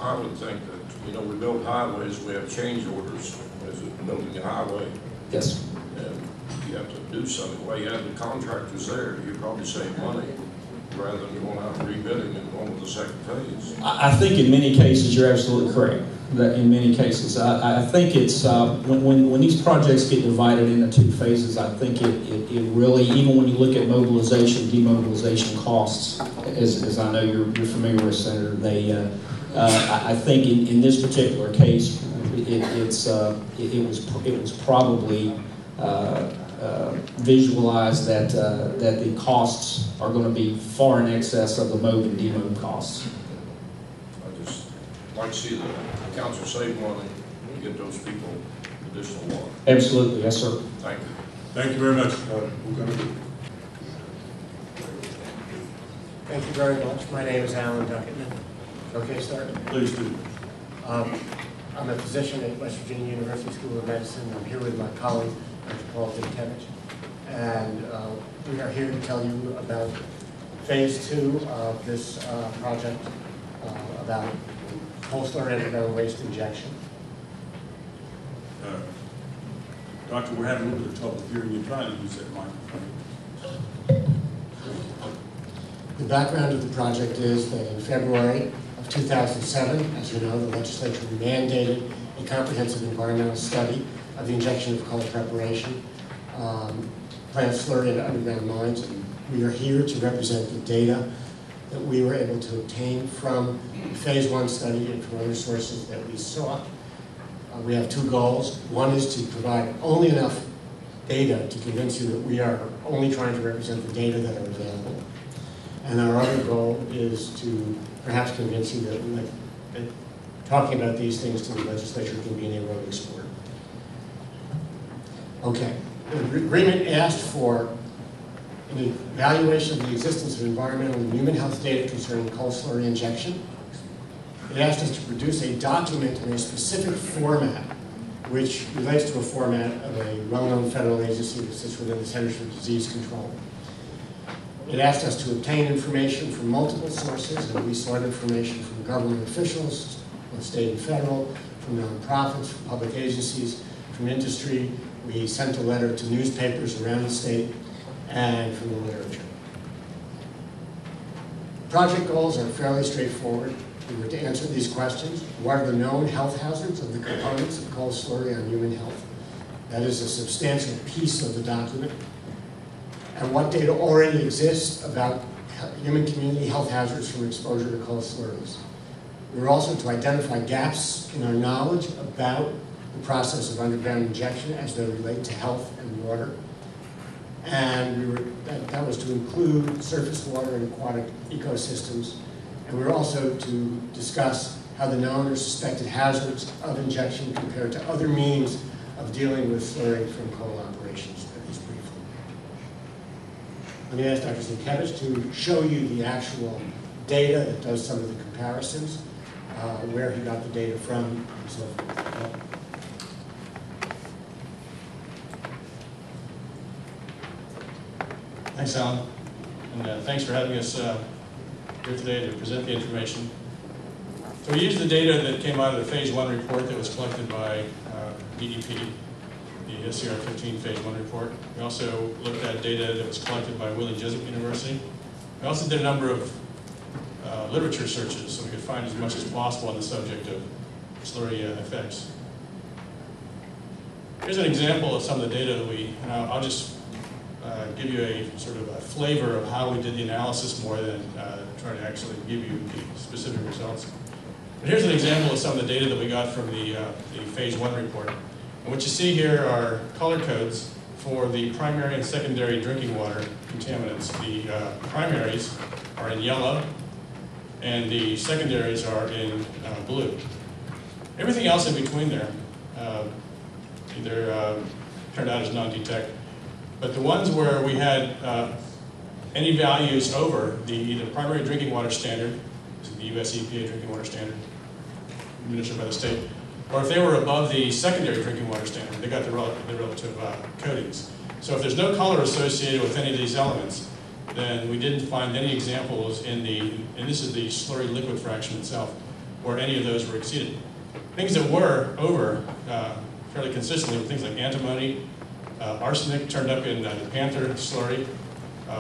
I would think that, you know, we build highways, we have change orders as building a highway. Yes. And you have to do something. Well, you have the contractors there, you probably save money rather than going out and rebidding and going with the second phase. I think in many cases you're absolutely correct. That in many cases, I think it's when these projects get divided into two phases, I think it really, even when you look at mobilization, demobilization costs, as I know you're familiar with, Senator, they I think in this particular case, it was probably visualized that the costs are going to be far in excess of the mob and demob costs. I just like to see the council save money and get those people additional water. Absolutely, yes, sir. Thank you. Thank you very much. Thank you very much. My name is Alan Duckett. Okay, start? Please do. I'm a physician at West Virginia University School of Medicine. I'm here with my colleague, Dr. Paul Dinkevich, and we are here to tell you about phase 2 of this project about coal slurry underground waste injection. Doctor, we're having a little bit of trouble hearing you. Try to use that microphone. The background of the project is that in February of 2007, as you know, the legislature mandated a comprehensive environmental study of the injection of coal preparation, plant slurry into underground mines. And we are here to represent the data that we were able to obtain from the phase 1 study and from other sources that we saw. We have two goals. One is to provide only enough data to convince you that we are only trying to represent the data that are available. And our other goal is to perhaps convince you that talking about these things to the legislature can be an eroding sport. Okay, the agreement asked for an evaluation of the existence of environmental and human health data concerning coal slurry injection. It asked us to produce a document in a specific format, which relates to a format of a well-known federal agency that sits within the Centers for Disease Control. It asked us to obtain information from multiple sources, and we sought information from government officials, both state and federal, from nonprofits, from public agencies, from industry. We sent a letter to newspapers around the state, and from the literature. Project goals are fairly straightforward. We were to answer these questions. What are the known health hazards of the components of coal slurry on human health? That is a substantial piece of the document. And what data already exists about human community health hazards from exposure to coal slurries. We were also to identify gaps in our knowledge about the process of underground injection as they relate to health and water. And that was to include surface water and aquatic ecosystems. And we were also to discuss how the known or suspected hazards of injection compared to other means of dealing with slurry from coal operations, at least briefly. Let me ask Dr. Dinkevich to show you the actual data that does some of the comparisons, where he got the data from, and so forth. Thanks, Alan, and thanks for having us here today to present the information. So we used the data that came out of the Phase 1 report that was collected by DEP, the SCR 15 Phase 1 report. We also looked at data that was collected by Willie Jesup University. We also did a number of literature searches so we could find as much as possible on the subject of slurry effects. Here's an example of some of the data that and I'll just give you a sort of a flavor of how we did the analysis more than try to actually give you the specific results. But here's an example of some of the data that we got from the Phase 1 report. And what you see here are color codes for the primary and secondary drinking water contaminants. The primaries are in yellow, and the secondaries are in blue. Everything else in between there either turned out as non-detect. But the ones where we had any values over the either primary drinking water standard, the US EPA drinking water standard, administered by the state, or if they were above the secondary drinking water standard, they got the relative coatings. So if there's no color associated with any of these elements, then we didn't find any examples in the, and this is the slurry liquid fraction itself, where any of those were exceeded. Things that were over fairly consistently were things like antimony, arsenic turned up in the Panther slurry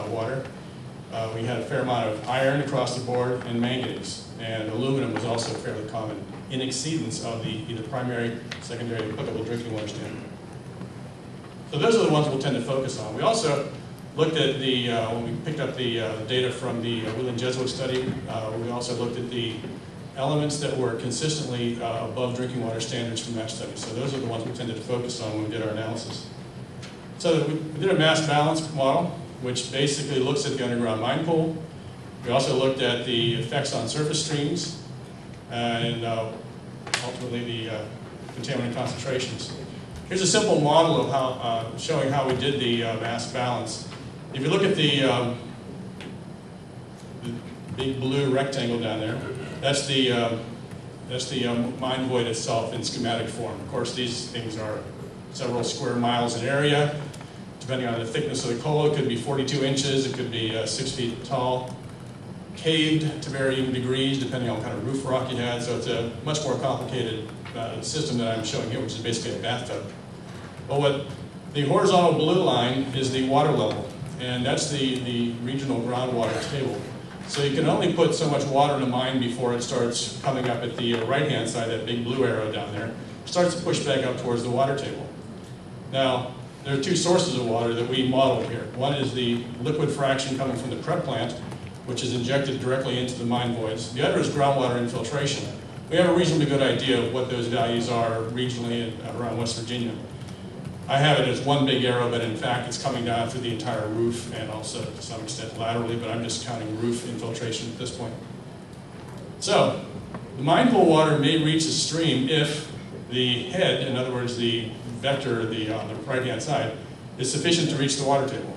water. We had a fair amount of iron across the board and manganese, and aluminum was also fairly common in exceedance of the either primary, secondary, applicable drinking water standard. So those are the ones we'll tend to focus on. We also looked at the, when we picked up the data from the Wheeling Jesuit study, we also looked at the elements that were consistently above drinking water standards from that study. So those are the ones we tended to focus on when we did our analysis. So we did a mass balance model, which basically looks at the underground mine pool. We also looked at the effects on surface streams and ultimately the contaminant concentrations. Here's a simple model of how, showing how we did the mass balance. If you look at the big blue rectangle down there, that's the mine void itself in schematic form. Of course, these things are several square miles in area. Depending on the thickness of the coal, it could be 42 inches, it could be 6 feet tall, caved to varying degrees depending on what kind of roof rock you had. So it's a much more complicated system that I'm showing here, which is basically a bathtub. But what the horizontal blue line is the water level, and that's the regional groundwater table. So you can only put so much water in a mine before it starts coming up at the right-hand side, that big blue arrow down there, starts to push back up towards the water table. Now, there are two sources of water that we modeled here. One is the liquid fraction coming from the prep plant, which is injected directly into the mine voids. The other is groundwater infiltration. We have a reasonably good idea of what those values are regionally around West Virginia. I have it as one big arrow, but in fact it's coming down through the entire roof and also to some extent laterally, but I'm just counting roof infiltration at this point. So, the mine pool water may reach a stream if the head, in other words the vector on the right-hand side, is sufficient to reach the water table.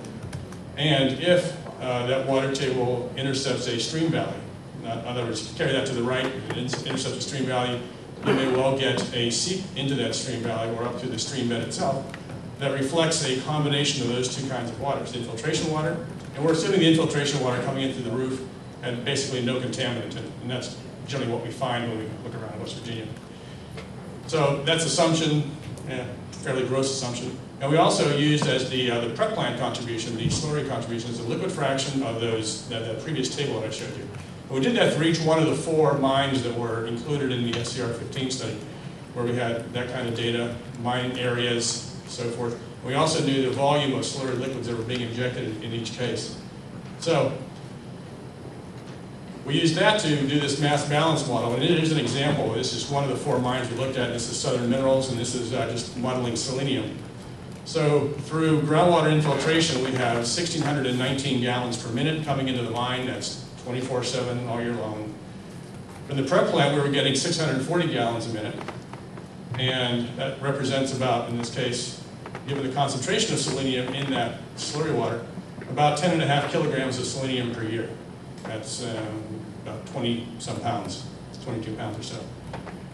And if that water table intercepts a stream valley, in other words, carry that to the right, it intercepts a stream valley, you may well get a seep into that stream valley or up through the stream bed itself that reflects a combination of those two kinds of waters, the infiltration water, and we're assuming the infiltration water coming in through the roof and basically no contaminant in it, and that's generally what we find when we look around West Virginia. So that's assumption, fairly gross assumption. And we also used as the prep plant contribution, the slurry contribution, as a liquid fraction of those, that previous table that I showed you. And we did that for each one of the 4 mines that were included in the SCR 15 study, where we had that kind of data, mine areas, so forth. We also knew the volume of slurry liquids that were being injected in each case. So we used that to do this mass balance model, and here's an example. This is one of the 4 mines we looked at. This is Southern Minerals, and this is just modeling selenium. So through groundwater infiltration, we have 1,619 gallons per minute coming into the mine. That's 24/7 all year long. From the prep plant, we were getting 640 gallons a minute, and that represents about, in this case, given the concentration of selenium in that slurry water, about 10.5 kilograms of selenium per year. That's about 20-some pounds. It's 22 pounds or so.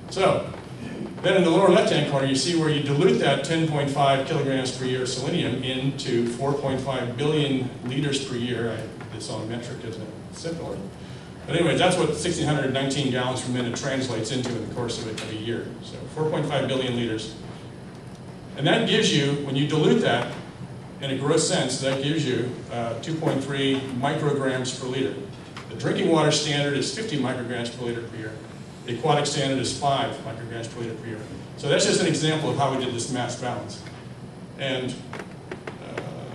So, then in the lower left-hand corner, you see where you dilute that 10.5 kilograms per year of selenium into 4.5 billion liters per year. It's on a metric, isn't it? Simpler. But anyway, that's what 1,619 gallons per minute translates into in the course of a year. So 4.5 billion liters. And that gives you, when you dilute that, in a gross sense, that gives you 2.3 micrograms per liter. The drinking water standard is 50 micrograms per liter per year. The aquatic standard is 5 micrograms per liter per year. So that's just an example of how we did this mass balance. And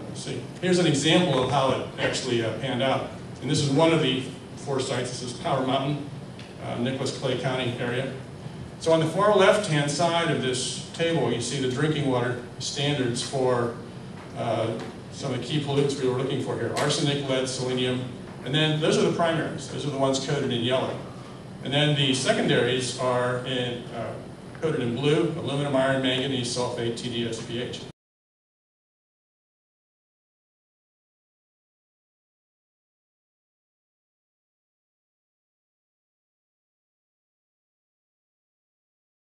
let's see, here's an example of how it actually panned out. And this is one of the 4 sites. This is Powder Mountain, Nicholas Clay County area. So on the far left-hand side of this table, you see the drinking water standards for some of the key pollutants we were looking for here: arsenic, lead, selenium, and then those are the primaries. Those are the ones coded in yellow. And then the secondaries are coated in blue: aluminum, iron, manganese, sulfate, TDS, pH.